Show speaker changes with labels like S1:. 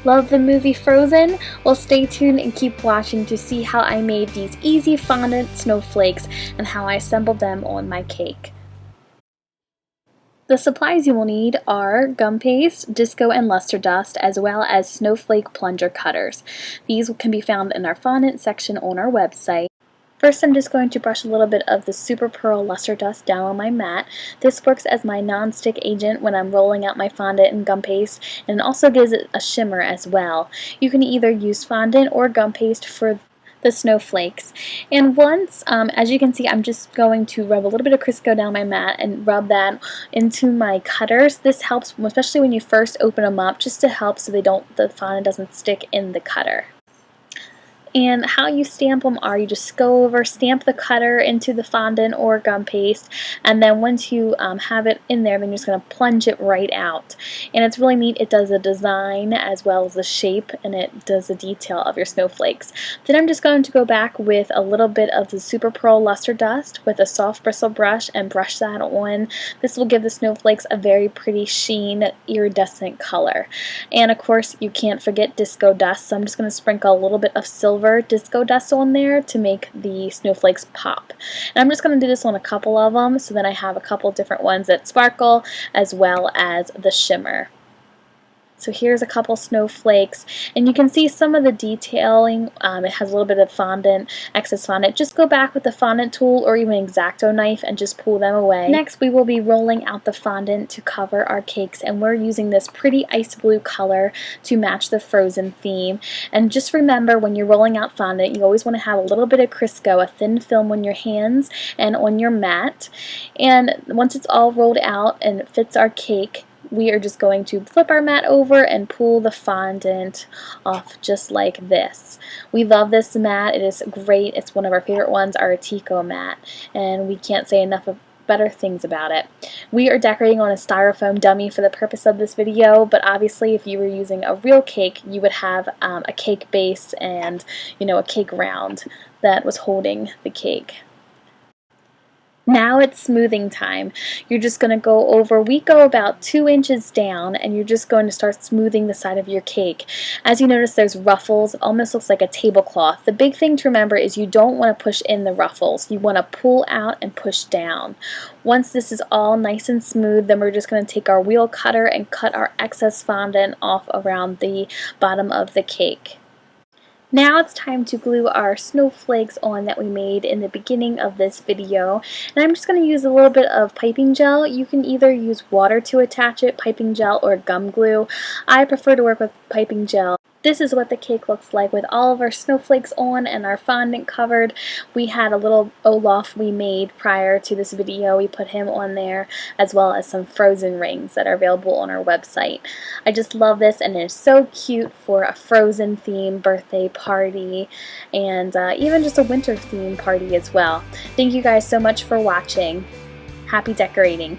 S1: Love the movie Frozen? Well, stay tuned and keep watching to see how I made these easy fondant snowflakes and how I assembled them on my cake. The supplies you will need are gum paste, disco and luster dust, as well as snowflake plunger cutters. These can be found in our fondant section on our website. First, I'm just going to brush a little bit of the Super Pearl Luster Dust down on my mat. This works as my non-stick agent when I'm rolling out my fondant and gum paste, and it also gives it a shimmer as well. You can either use fondant or gum paste for the snowflakes. And once, as you can see, I'm just going to rub a little bit of Crisco down my mat and rub that into my cutters. This helps, especially when you first open them up, just to help so the fondant doesn't stick in the cutter. And how you stamp them are you just go over, stamp the cutter into the fondant or gum paste, and then once you have it in there, then you're just going to plunge it right out. And it's really neat. It does a design as well as the shape, and it does the detail of your snowflakes. Then I'm just going to go back with a little bit of the Super Pearl Luster Dust with a soft bristle brush and brush that on. This will give the snowflakes a very pretty sheen, iridescent color. And of course, you can't forget disco dust, so I'm just going to sprinkle a little bit of silver disco dust on there to make the snowflakes pop. And I'm just going to do this on a couple of them so then I have a couple different ones that sparkle as well as the shimmer. So here's a couple snowflakes, and you can see some of the detailing. It has a little bit of fondant, excess fondant. Just go back with the fondant tool or even X-Acto knife and just pull them away. Next, we will be rolling out the fondant to cover our cakes, and we're using this pretty ice blue color to match the Frozen theme. And just remember, when you're rolling out fondant, you always want to have a little bit of Crisco, a thin film on your hands and on your mat. And once it's all rolled out and it fits our cake, we are just going to flip our mat over and pull the fondant off just like this. We love this mat. It is great. It's one of our favorite ones, our Tico mat, and we can't say enough of better things about it. We are decorating on a styrofoam dummy for the purpose of this video, but obviously if you were using a real cake, you would have a cake base and, you know, a cake round that was holding the cake. Now it's smoothing time. You're just going to go over, we go about 2 inches down, and you're just going to start smoothing the side of your cake. As you notice, there's ruffles. It almost looks like a tablecloth. The big thing to remember is you don't want to push in the ruffles. You want to pull out and push down. Once this is all nice and smooth, then we're just going to take our wheel cutter and cut our excess fondant off around the bottom of the cake. Now it's time to glue our snowflakes on that we made in the beginning of this video. And I'm just going to use a little bit of piping gel. You can either use water to attach it, piping gel, or gum glue. I prefer to work with piping gel. This is what the cake looks like with all of our snowflakes on and our fondant covered. We had a little Olaf we made prior to this video. We put him on there, as well as some Frozen rings that are available on our website. I just love this, and it's so cute for a Frozen theme birthday party and even just a winter theme party as well. Thank you guys so much for watching. Happy decorating!